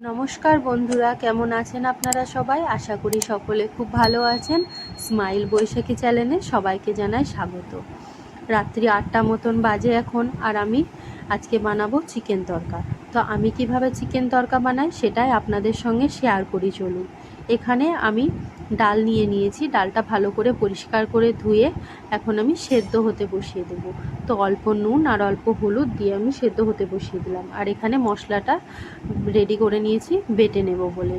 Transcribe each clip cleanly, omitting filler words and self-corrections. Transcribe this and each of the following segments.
নমস্কার বন্ধুরা, কেমন আছেন আপনারা সবাই? আশা করি সকলে খুব ভালো আছেন। স্মাইল বৈশাখী চ্যানেলে সবাইকে জানাই স্বাগত। রাত্রি 8টা মতন বাজে এখন, আর আমি আজকে বানাবো চিকেন তড়কা। তো আমি কিভাবে চিকেন তড়কা বানাই সেটাই আপনাদের সঙ্গে শেয়ার করি, চলুন। এখানে আমি ডাল নিয়ে নিয়েছি, ডালটা ভালো করে পরিষ্কার করে ধুয়ে এখন আমি সেদ্ধ হতে বসিয়ে দেবো। তো অল্প নুন আর অল্প হলুদ দিয়ে আমি সেদ্ধ হতে বসিয়ে দিলাম। আর এখানে মশলাটা রেডি করে নিয়েছি বেটে নেব বলে।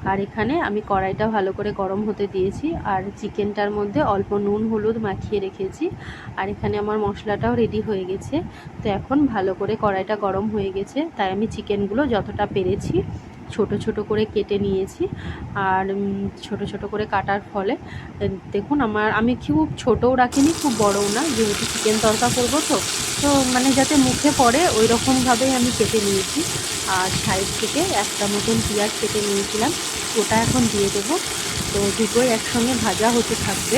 আর এখানে আমি কড়াইটা ভালো করে গরম হতে দিয়েছি, আর চিকেনটার মধ্যে অল্প নুন হলুদ মাখিয়ে রেখেছি। আর এখানে আমার মশলাটাও রেডি হয়ে গেছে। তো এখন ভালো করে কড়াইটা গরম হয়ে গেছে, তাই আমি চিকেনগুলো যতটা পেরেছি ছোট ছোট করে কেটে নিয়েছি। আর ছোট ছোট করে কাটার ফলে দেখুন আমি খুব ছোটও রাখিনি, খুব বড়ও না, যেহেতু চিকেন তড়কা করবো তো মানে যাতে মুখে পড়ে ওই রকমভাবেই আমি কেটে নিয়েছি। আর সাইড থেকে একটা মতন পেঁয়াজ কেটে নিয়েছিলাম, ওটা এখন দিয়ে দেবো। তো দুটোই একসঙ্গে ভাজা হতে থাকবে,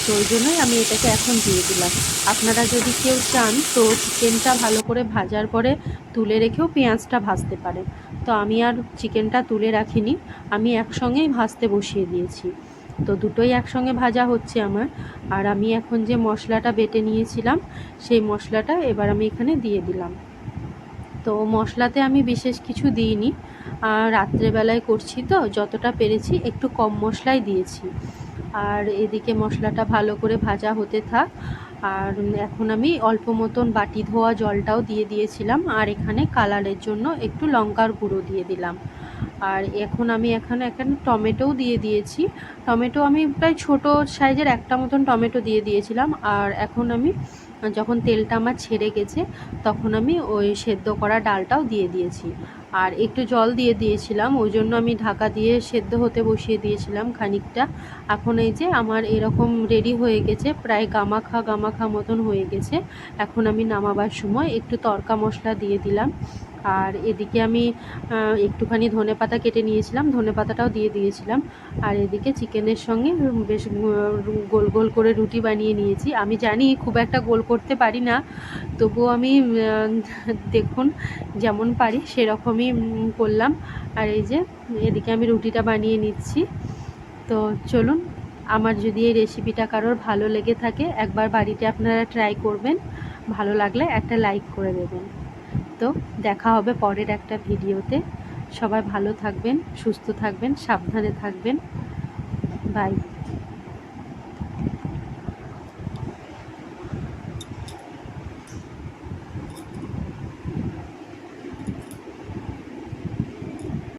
তো ওই জন্যই আমি এটাকে এখন দিয়ে দিলাম। আপনারা যদি কেউ চান তো চিকেনটা ভালো করে ভাজার পরে তুলে রেখেও পেঁয়াজটা ভাজতে পারেন। তো আমি আর চিকেনটা তুলে রাখিনি, আমি একসঙ্গেই ভাজতে বসিয়ে দিয়েছি। তো দুটোই একসঙ্গে ভাজা হচ্ছে আমার। আর আমি এখন যে মশলাটা বেটে নিয়েছিলাম সেই মশলাটা এবার আমি এখানে দিয়ে দিলাম। তো মশলাতে আমি বিশেষ কিছু দিইনি, রাত্রেবেলায় করছি তো যতটা পেরেছি একটু কম মশলাই দিয়েছি। আর এদিকে মশলাটা ভালো করে ভাজা হতে থাক। আর এখন আমি অল্প মতন বাটি ধোয়া জলটাও দিয়ে দিয়েছিলাম, আর এখানে কালারের জন্য একটু লঙ্কার গুঁড়ো দিয়ে দিলাম। আর এখন আমি এখানে টমেটোও দিয়ে দিয়েছি। টমেটো আমি প্রায় ছোট সাইজের একটা মতন টমেটো দিয়ে দিয়েছিলাম। আর এখন আমি যখন তেলটা আমার ছেড়ে গেছে তখন আমি ওই সেদ্ধ করা ডালটাও দিয়ে দিয়েছি। আর একটু জল দিয়ে দিয়েছিলাম, ওই জন্য আমি ঢাকা দিয়ে সেদ্ধ হতে বসিয়ে দিয়েছিলাম খানিকটা। এখন এই যে আমার এরকম রেডি হয়ে গেছে, প্রায় গামাখা গামাখা মতন হয়ে গেছে। এখন আমি নামাবার সময় একটু তড়কা মশলা দিয়ে দিলাম। আর এদিকে আমি একটুখানি ধনেপাতা কেটে নিয়েছিলাম, ধনেপাতাটাও দিয়ে দিয়েছিলাম। আর এদিকে চিকেনের সঙ্গে বেশ গোল গোল করে রুটি বানিয়ে নিয়েছি। আমি জানি খুব একটা গোল করতে পারি না, তবুও আমি দেখুন যেমন পারি সেরকমই করলাম। আর এই যে এদিকে আমি রুটিটা বানিয়ে নিচ্ছি। তো চলুন, আমার যদি এই রেসিপিটা কারোর ভালো লেগে থাকে একবার বাড়িতে আপনারা ট্রাই করবেন, ভালো লাগলে একটা লাইক করে দেবেন। তো দেখা হবে পরের একটা ভিডিওতে। সবাই ভালো থাকবেন, সুস্থ থাকবেন, সাবধানে থাকবেন। বাই।